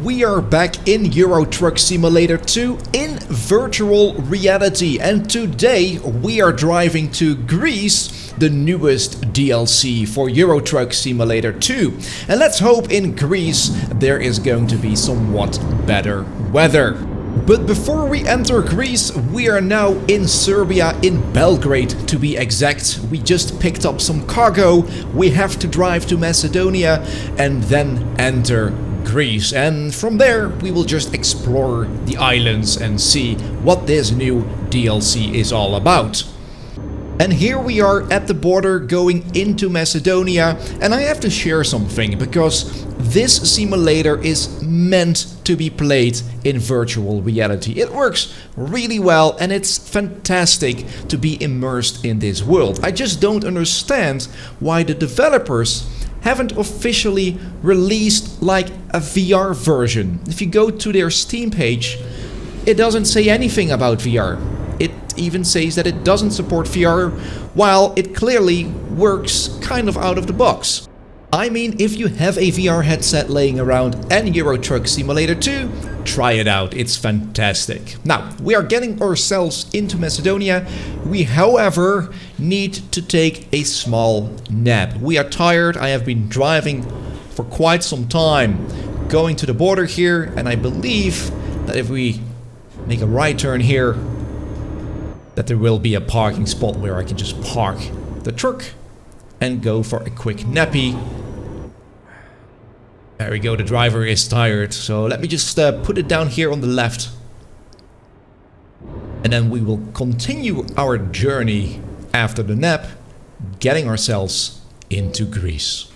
We are back in Euro Truck Simulator 2 in virtual reality, and today we are driving to Greece, the newest DLC for Euro Truck Simulator 2. And let's hope in Greece there is going to be somewhat better weather. But before we enter Greece, we are now in Serbia, in Belgrade to be exact. We just picked up some cargo, we have to drive to Macedonia and then enter Greece, and from there we will just explore the islands and see what this new DLC is all about. And here we are at the border going into Macedonia, and I have to share something because this simulator is meant to be played in virtual reality. It works really well and it's fantastic to be immersed in this world. I just don't understand why the developers haven't officially released like a VR version. If you go to their Steam page, it doesn't say anything about VR. It even says that it doesn't support VR, while it clearly works kind of out of the box. I mean, if you have a VR headset laying around and Euro Truck Simulator 2, try it out, it's fantastic. Now, we are getting ourselves into Macedonia. We, however, need to take a small nap. We are tired, I have been driving for quite some time, going to the border here, and I believe that if we make a right turn here, that there will be a parking spot where I can just park the truck and go for a quick nappy. There we go, the driver is tired, so let me just put it down here on the left. And then we will continue our journey after the nap, getting ourselves into Greece.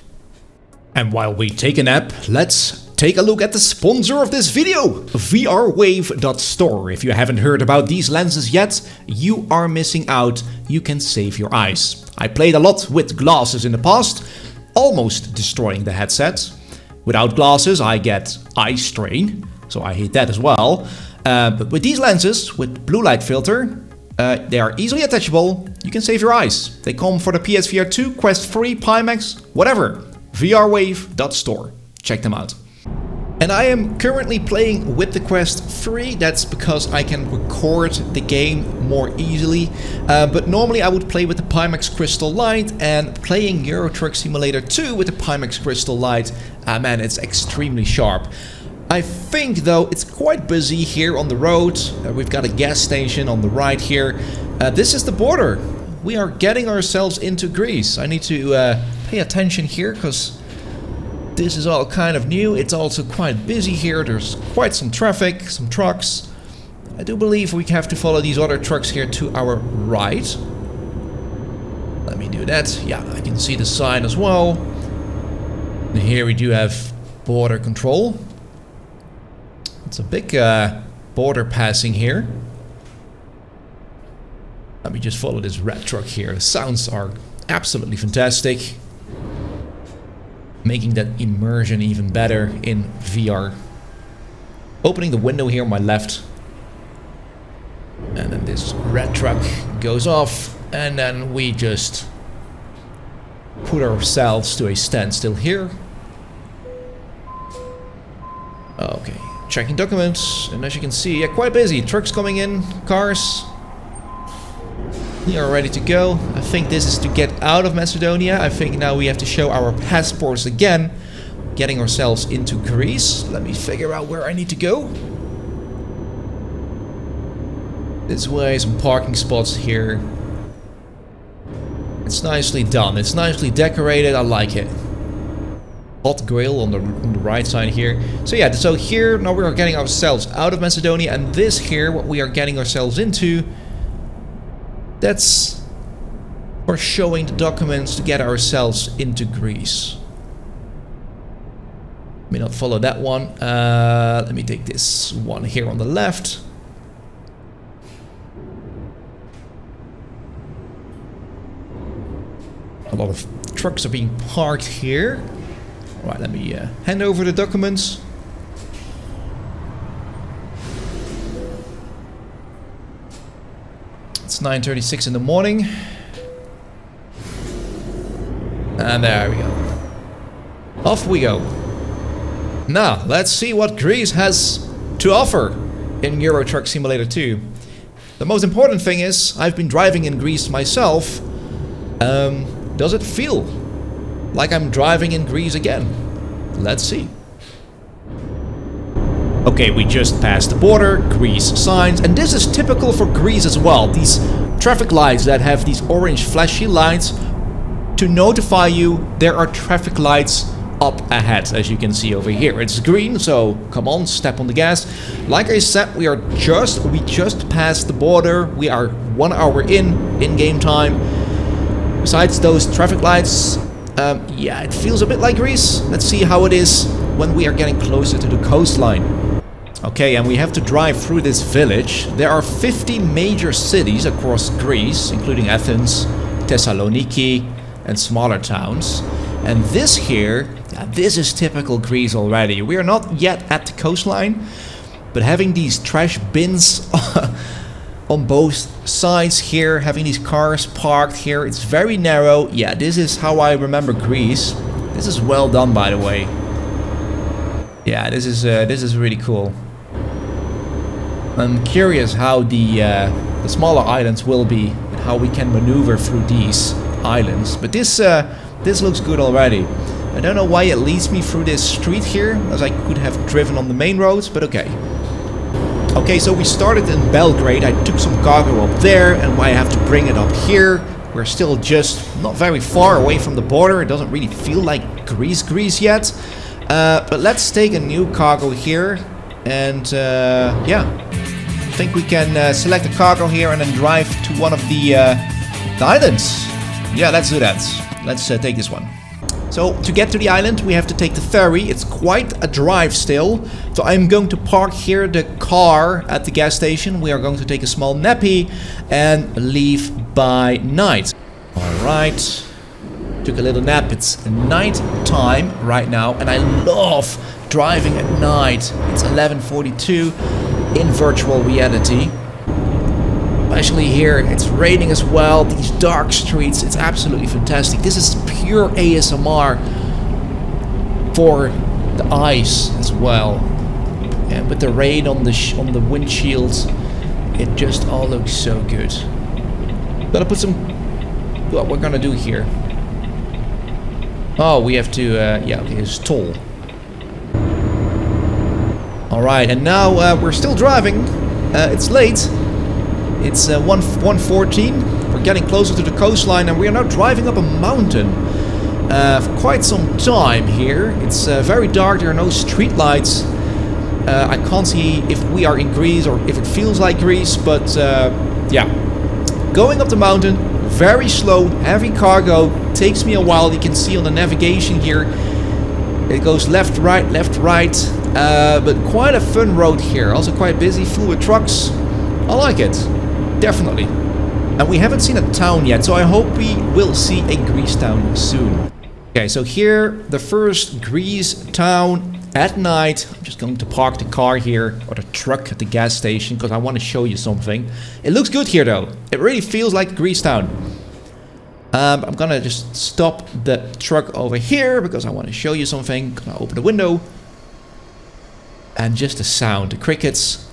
And while we take a nap, let's take a look at the sponsor of this video, VRWave.store. If you haven't heard about these lenses yet, you are missing out. You can save your eyes. I played a lot with glasses in the past, almost destroying the headset. Without glasses, I get eye strain, so I hate that as well. But with these lenses, with blue light filter, they are easily attachable. You can save your eyes. They come for the PSVR 2, Quest 3, Pimax, whatever. VRWave.store. Check them out. And I am currently playing with the Quest 3, that's because I can record the game more easily. But normally I would play with the Pimax Crystal Light, and playing Euro Truck Simulator 2 with the Pimax Crystal Light, man, it's extremely sharp. I think though it's quite busy here on the road. We've got a gas station on the right here. This is the border. We are getting ourselves into Greece. I need to pay attention here because this is all kind of new. It's also quite busy here. There's quite some traffic, some trucks. I do believe we have to follow these other trucks here to our right. Let me do that. Yeah, I can see the sign as well. And here we do have border control. It's a big border passing here. Let me just follow this red truck here. The sounds are absolutely fantastic, making that immersion even better in VR. Opening the window here on my left. And then this red truck goes off. And then we just put ourselves to a standstill here. Okay, checking documents. And as you can see, yeah, quite busy. Trucks coming in, cars. We are ready to go. I think this is to get out of Macedonia. I think now we have to show our passports again. Getting ourselves into Greece. Let me figure out where I need to go. This way, some parking spots here. It's nicely done. It's nicely decorated. I like it. Hot grill on the right side here. So yeah, so here now we are getting ourselves out of Macedonia, and this here, what we are getting ourselves into, that's for showing the documents to get ourselves into Greece. May not follow that one. Let me take this one here on the left. A lot of trucks are being parked here. Alright, let me hand over the documents. It's 9:36 in the morning. And there we go. Off we go. Now, let's see what Greece has to offer in Euro Truck Simulator 2. The most important thing is, I've been driving in Greece myself. Does it feel like I'm driving in Greece again? Let's see. Okay, we just passed the border, Greece signs, and this is typical for Greece as well. These traffic lights that have these orange flashy lights to notify you there are traffic lights up ahead, as you can see over here. It's green, so come on, step on the gas. Like I said, we just passed the border. We are 1 hour in game time. Besides those traffic lights, yeah, it feels a bit like Greece. Let's see how it is when we are getting closer to the coastline. Okay, and we have to drive through this village. There are 50 major cities across Greece, including Athens, Thessaloniki, and smaller towns. And this here, this is typical Greece already. We are not yet at the coastline, but having these trash bins on both sides here, having these cars parked here, it's very narrow. Yeah, this is how I remember Greece. This is well done, by the way. Yeah, this is really cool. I'm curious how the smaller islands will be and how we can maneuver through these islands. But this looks good already. I don't know why it leads me through this street here, as I could have driven on the main roads, but okay. Okay, so we started in Belgrade. I took some cargo up there, and I have to bring it up here. We're still just not very far away from the border. It doesn't really feel like Greece yet. But let's take a new cargo here, and yeah, I think we can select a cargo here and then drive to one of the islands. Yeah, let's do that. Let's take this one. So to get to the island, we have to take the ferry. It's quite a drive still. So I'm going to park here the car at the gas station. We are going to take a small nappy and leave by night. Alright. Took a little nap. It's night time right now, and I love driving at night. It's 11:42 in virtual reality. Especially here, it's raining as well. These dark streets, it's absolutely fantastic. This is pure ASMR for the eyes as well. And with the rain on the windshields, it just all looks so good. Gotta put some. What we're gonna do here? Oh, we have to. Yeah, okay, it's toll. All right, and now we're still driving. It's late. It's 1:14. We're getting closer to the coastline, and we are now driving up a mountain for quite some time here. It's very dark. There are no street lights. I can't see if we are in Greece or if it feels like Greece, but yeah. Going up the mountain, very slow, heavy cargo. Takes me a while. You can see on the navigation here, it goes left, right, but quite a fun road here. Also quite busy, full with trucks. I like it. Definitely. And we haven't seen a town yet, so I hope we will see a Greece town soon. Okay, so here, the first Greece town at night. I'm just going to park the car here, or the truck at the gas station, because I want to show you something. It looks good here though. It really feels like Greece town. I'm gonna just stop the truck over here, because I want to show you something. Gonna open the window. And just the sound, the crickets.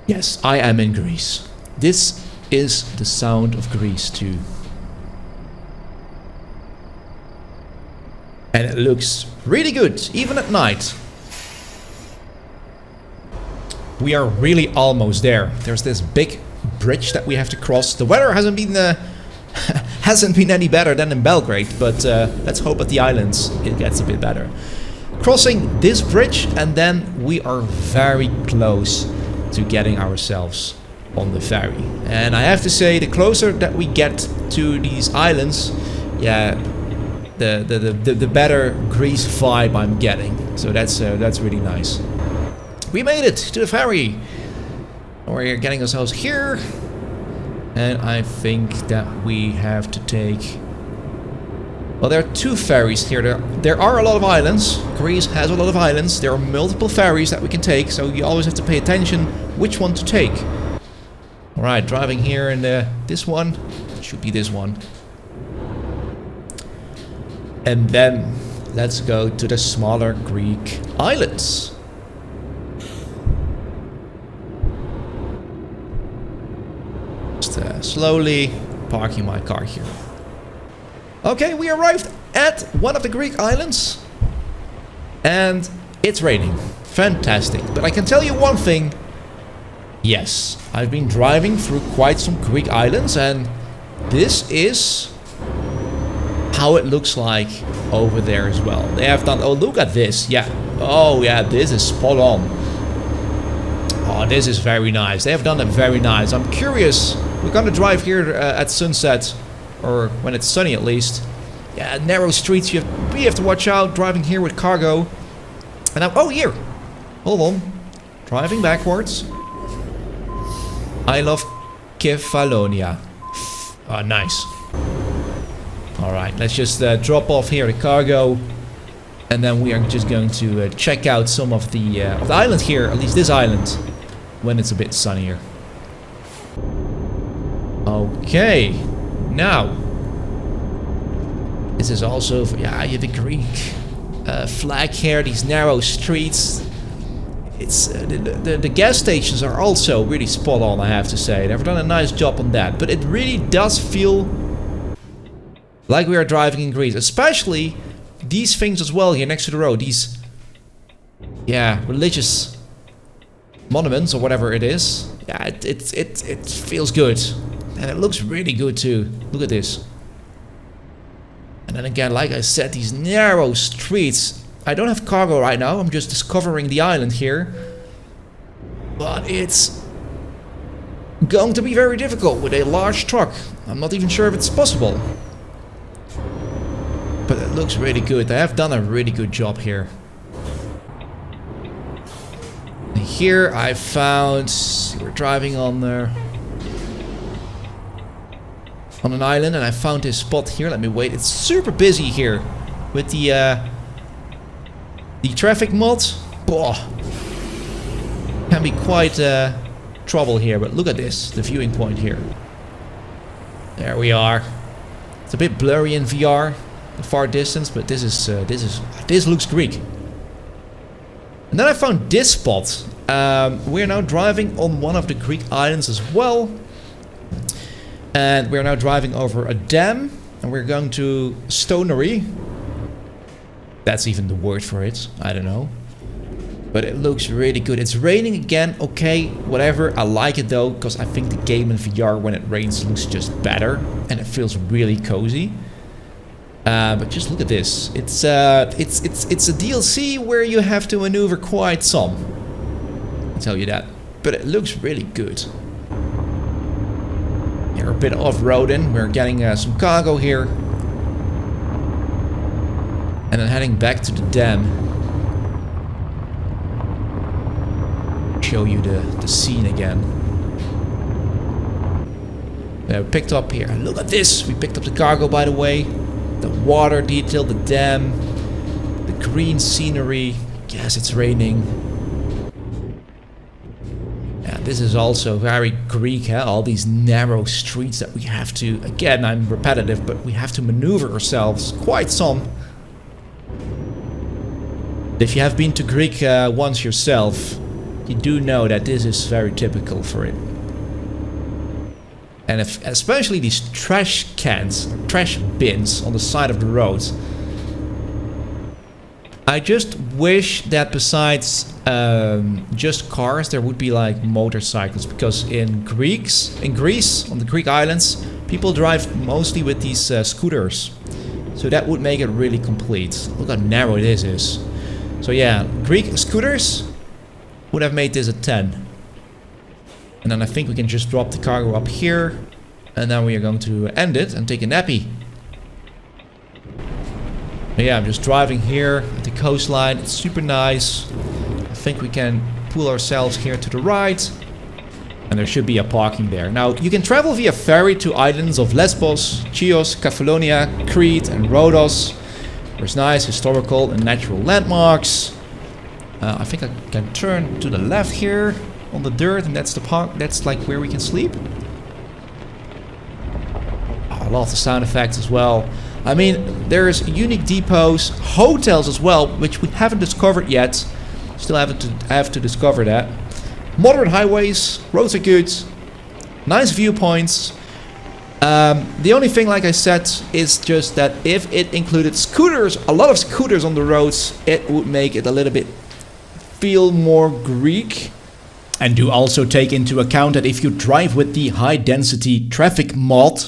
Yes, I am in Greece. This is the sound of Greece too. And it looks really good, even at night. We are really almost there. There's this big bridge that we have to cross. The weather hasn't been any better than in Belgrade, but let's hope at the islands it gets a bit better. Crossing this bridge, and then we are very close to getting ourselves on the ferry. And I have to say, the closer that we get to these islands, yeah, the better Greece vibe I'm getting. So that's really nice. We made it to the ferry. We're getting ourselves here, and I think that we have to take. Well, there are two ferries here. There are a lot of islands. Greece has a lot of islands. There are multiple ferries that we can take, so you always have to pay attention which one to take. Alright, driving here in this one. It should be this one. And then let's go to the smaller Greek islands. Just slowly parking my car here. Okay, we arrived at one of the Greek islands. And it's raining. Fantastic. But I can tell you one thing. Yes, I've been driving through quite some Greek islands, and this is how it looks like over there as well. They have done... Oh, look at this. Yeah. Oh, yeah, this is spot on. Oh, this is very nice. They have done it very nice. I'm curious. We're going to drive here at sunset, or when it's sunny at least. Yeah, narrow streets. We have to watch out driving here with cargo. And now... Oh, here. Hold on. Driving backwards. I love Kefalonia. Oh, nice. Alright, let's just drop off here the cargo. And then we are just going to check out some of the island here. At least this island. When it's a bit sunnier. Okay. Now. This is also... Yeah, you have the Greek flag here. These narrow streets. It's the gas stations are also really spot on, I have to say. They've done a nice job on that. But it really does feel like we are driving in Greece. Especially these things as well here next to the road. These, yeah, religious monuments or whatever it is. Yeah, it feels good. And it looks really good too. Look at this. And then again, like I said, these narrow streets. I don't have cargo right now, I'm just discovering the island here. But it's going to be very difficult with a large truck. I'm not even sure if it's possible. But it looks really good. They have done a really good job here. And here I found... We're driving on an island, and I found this spot here. Let me wait. It's super busy here with the traffic mod. Boah, can be quite trouble here, but look at this, the viewing point here. There we are. It's a bit blurry in VR, the far distance, but this looks Greek. And then I found this spot. We're now driving on one of the Greek islands as well, and we're now driving over a dam, and we're going to Stonery. That's even the word for it. I don't know. But it looks really good. It's raining again. Okay, whatever. I like it though, because I think the game in VR when it rains looks just better. And it feels really cozy. But just look at this. It's a DLC where you have to maneuver quite some. I'll tell you that. But it looks really good. We're a bit off-roading. We're getting some cargo here. And then heading back to the dam. Show you the scene again. We picked up here. Look at this! We picked up the cargo, by the way. The water detail, the dam. The green scenery. Yes, it's raining. Yeah, this is also very Greek, huh? All these narrow streets that we have to... Again, I'm repetitive, but we have to maneuver ourselves quite some. If you have been to Greek once yourself, you do know that this is very typical for it. And especially these trash cans, trash bins on the side of the road. I just wish that besides just cars, there would be like motorcycles. Because in Greece, on the Greek islands, people drive mostly with these scooters. So that would make it really complete. Look how narrow this is. So yeah, Greek scooters would have made this a 10. And then I think we can just drop the cargo up here. And then we are going to end it and take a nappy. But yeah, I'm just driving here at the coastline. It's super nice. I think we can pull ourselves here to the right. And there should be a parking there. Now, you can travel via ferry to islands of Lesbos, Chios, Kefalonia, Crete and Rhodos. There's nice historical and natural landmarks. I think I can turn to the left here on the dirt, and that's the park. That's like where we can sleep. Oh, I love the sound effects as well. I mean, there's unique depots, hotels as well, which we haven't discovered yet. Still have to discover that. Moderate highways, roads are good, nice viewpoints. The only thing, like I said, is just that if it included scooters, a lot of scooters on the roads, it would make it a little bit feel more Greek. And do also take into account that if you drive with the high density traffic mod,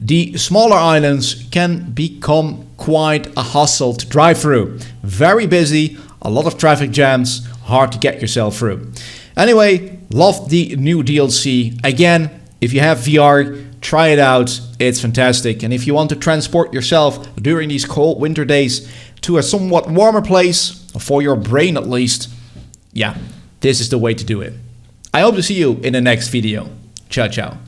the smaller islands can become quite a hassle to drive through. Very busy, a lot of traffic jams, hard to get yourself through. Anyway, love the new DLC. Again, if you have VR, try it out. It's fantastic. And if you want to transport yourself during these cold winter days to a somewhat warmer place, for your brain at least, yeah, this is the way to do it. I hope to see you in the next video. Ciao, ciao.